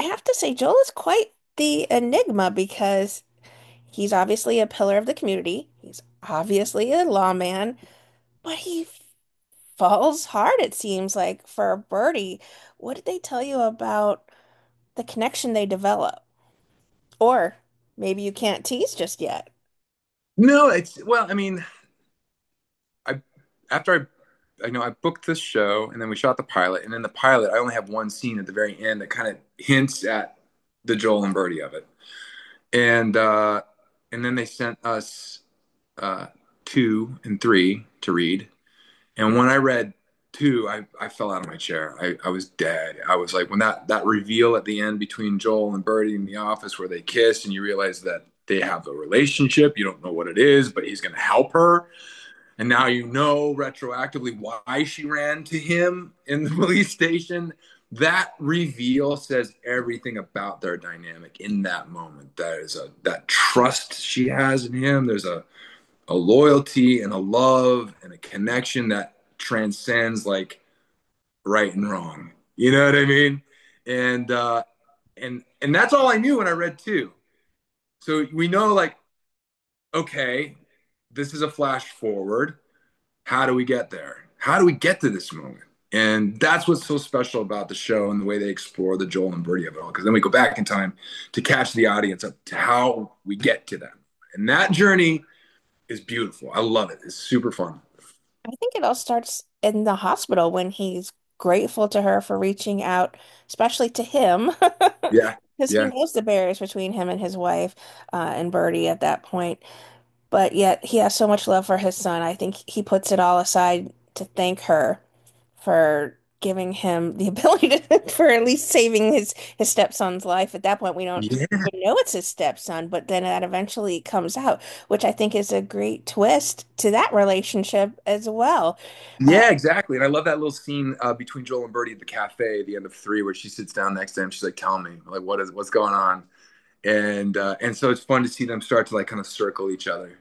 have to say, Joel is quite the enigma because he's obviously a pillar of the community. He's obviously a lawman, but he falls hard, it seems like, for Birdie. What did they tell you about the connection they develop? Or maybe you can't tease just yet. No, it's well, I mean, I after I booked this show and then we shot the pilot, and in the pilot I only have one scene at the very end that kind of hints at the Joel and Birdie of it. And and then they sent us uh two and three to read. And when I read two, I fell out of my chair. I was dead. I was like, when that reveal at the end between Joel and Birdie in the office where they kiss and you realize that they have a relationship, you don't know what it is, but he's going to help her. And now you know retroactively why she ran to him in the police station. That reveal says everything about their dynamic in that moment. That trust she has in him. There's a loyalty and a love and a connection that transcends like right and wrong. You know what I mean? And and that's all I knew when I read two. So we know like, okay, this is a flash forward. How do we get there? How do we get to this moment? And that's what's so special about the show and the way they explore the Joel and Birdie of it all. Because then we go back in time to catch the audience up to how we get to them. And that journey is beautiful. I love it. It's super fun. I think it all starts in the hospital when he's grateful to her for reaching out, especially to him, Yeah. because he Yeah. knows the barriers between him and his wife, and Birdie at that point. But yet he has so much love for his son. I think he puts it all aside to thank her for giving him the ability to, for at least saving his stepson's life. At that point, we don't Yeah. even know it's his stepson, but then that eventually comes out, which I think is a great twist to that relationship as well. Uh, Yeah, exactly. And I love that little scene between Joel and Birdie at the cafe at the end of three, where she sits down next to him. She's like, "Tell me, like, what's going on?" And so it's fun to see them start to like kind of circle each other.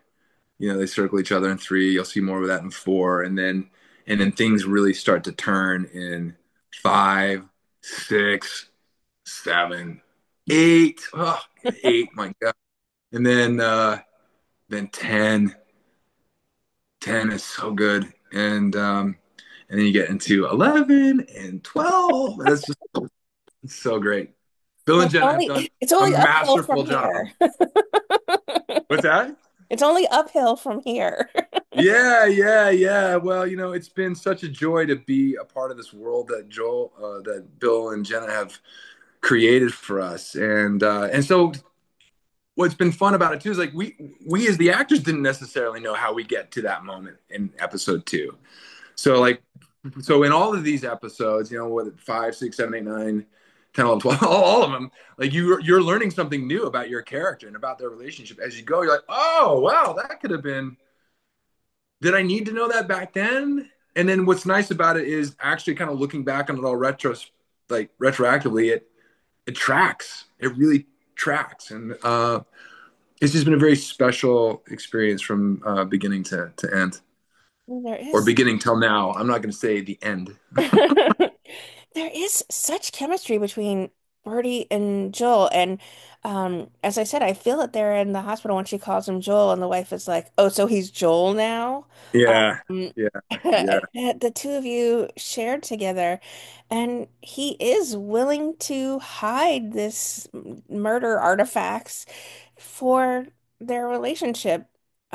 You know, they circle each other in three. You'll see more of that in four, and then things really start to turn in five, six, seven, eight. Oh, eight, my God. And then 10. 10 is so good. And then you get into 11 and 12. And it's so great. Bill and Jenna have done it's a only uphill from masterful here. job. What's that? It's only uphill from here. Yeah, yeah, yeah. Well, it's been such a joy to be a part of this world that Bill and Jenna have created for us. And so what's been fun about it too is like we as the actors didn't necessarily know how we get to that moment in episode two. So like, so in all of these episodes, what, 5, 6, 7, 8, 9, 10, 11, 12, all of them, like you're learning something new about your character and about their relationship as you go. You're like, oh wow, that could have been. Did I need to know that back then? And then what's nice about it is actually kind of looking back on it all retroactively, it tracks. It really tracks, and it's just been a very special experience from beginning to end, There or is beginning till now. I'm not going to say the end. there is such chemistry between Birdie and Joel. And as I said, I feel that they're in the hospital when she calls him Joel, and the wife is like, "Oh, so he's Joel now?" Yeah, Um, yeah, yeah, that the two of you shared together, and he is willing to hide this murder artifacts for their relationship.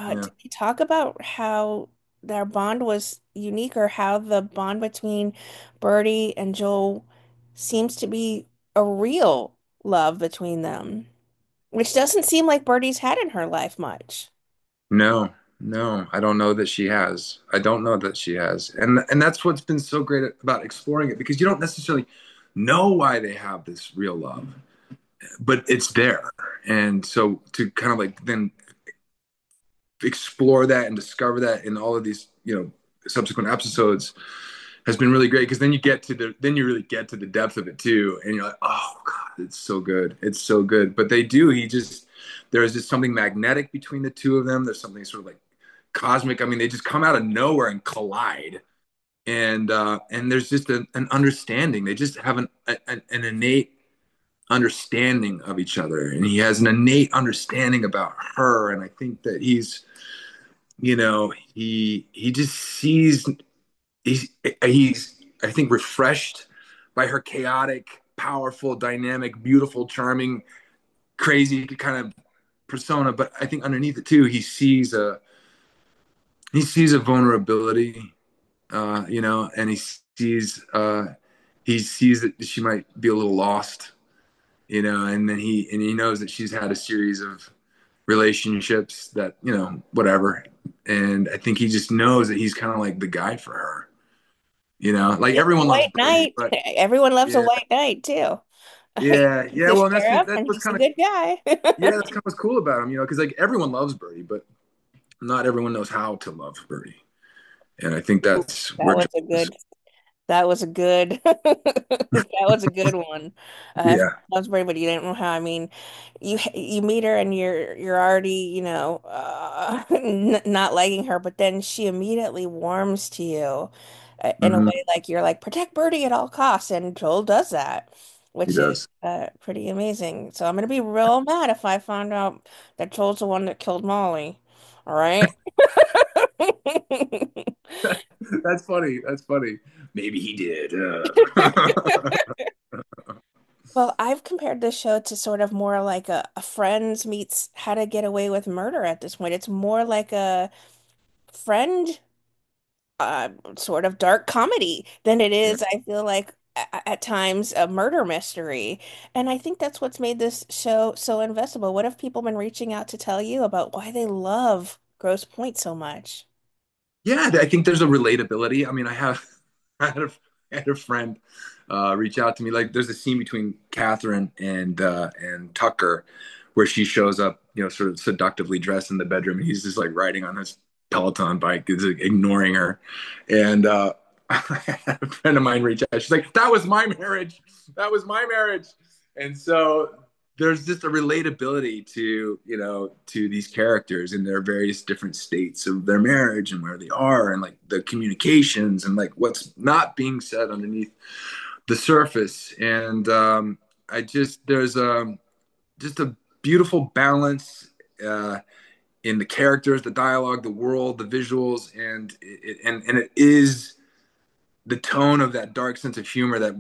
yeah. Did you talk about how their bond was unique, or how the bond between Birdie and Joel seems to be a real love between them, which doesn't seem like Birdie's had in her life much. No, no, I don't know that she has. I don't know that she has, and that's what's been so great about exploring it, because you don't necessarily know why they have this real love, but it's there. And so to kind of like then explore that and discover that in all of these subsequent episodes has been really great, because then you really get to the depth of it too, and you're like, oh god, it's so good, it's so good. But there's just something magnetic between the two of them. There's something sort of like cosmic. I mean, they just come out of nowhere and collide, and there's just an understanding. They just have an innate understanding of each other, and he has an innate understanding about her. And I think that he just sees he's I think refreshed by her chaotic, powerful, dynamic, beautiful, charming, crazy kind of persona. But I think underneath it too, he sees a vulnerability, and he sees that she might be a little lost, and then he knows that she's had a series of relationships that, whatever. And I think he just knows that he's kind of like the guy for her, like It's a everyone loves white Birdie, knight. but Everyone loves a yeah, white knight too. yeah, He's yeah. a Well, and sheriff that's and what's he's a kind of, good guy. yeah, that's kind of what's cool about him, because like everyone loves Birdie, but not everyone knows how to love Birdie. And I think Ooh, that's that where was a Joel is. good That was a good that was a good one. Yeah. Loves Brave, but you didn't know how. I mean, you meet her and you're already, n not liking her, but then she immediately warms to you in a Hmm. way like you're like protect Birdie at all costs, and Joel does that, He which is does. pretty amazing. So I'm gonna be real mad if I find out that Joel's the one that killed Molly. All right. That's funny. That's funny. Maybe he did. Well, I've compared this show to sort of more like a Friends meets How to Get Away with Murder at this point. It's more like a friend sort of dark comedy than it Yeah. is, I feel like, at times a murder mystery. And I think that's what's made this show so investable. What have people been reaching out to tell you about why they love Grosse Pointe so much? Yeah, I think there's a relatability. I mean, I had a, I had a friend reach out to me. Like, there's a scene between Catherine and Tucker where she shows up, sort of seductively dressed in the bedroom, and he's just like riding on this Peloton bike, is like, ignoring her. And I had a friend of mine reach out. She's like, "That was my marriage. That was my marriage." And so there's just a relatability to these characters in their various different states of their marriage and where they are, and like the communications and like what's not being said underneath the surface. And I just there's just a beautiful balance in the characters, the dialogue, the world, the visuals, and it is the tone of that dark sense of humor that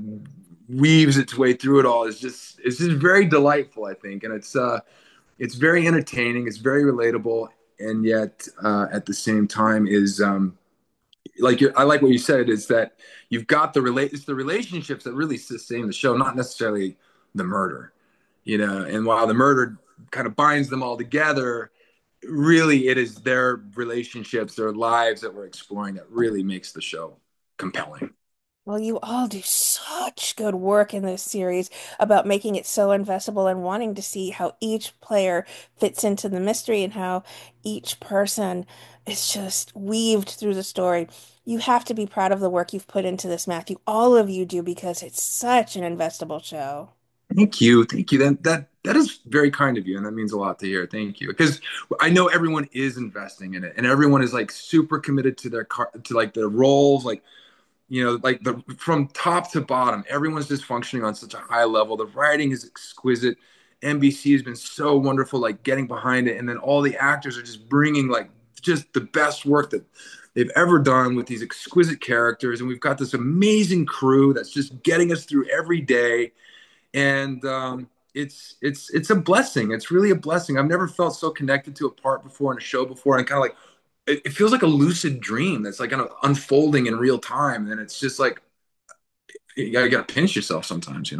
weaves its way through it all. Is just very delightful, I think. And it's very entertaining, it's very relatable, and yet at the same time is I like what you said, is that you've got it's the relationships that really sustain the show, not necessarily the murder. And while the murder kind of binds them all together, really it is their relationships, their lives that we're exploring, that really makes the show compelling. Well, you all do such good work in this series about making it so investable and wanting to see how each player fits into the mystery and how each person is just weaved through the story. You have to be proud of the work you've put into this, Matthew. All of you do because it's such an investable show. Thank you. Thank you. That is very kind of you, and that means a lot to hear. Thank you. Because I know everyone is investing in it, and everyone is like super committed to to like their roles, like like the from top to bottom, everyone's just functioning on such a high level. The writing is exquisite. NBC has been so wonderful, like getting behind it, and then all the actors are just bringing like just the best work that they've ever done with these exquisite characters, and we've got this amazing crew that's just getting us through every day. And it's a blessing. It's really a blessing. I've never felt so connected to a part before in a show before, and kind of like it feels like a lucid dream that's like kind of unfolding in real time. And it's just like you gotta pinch yourself sometimes.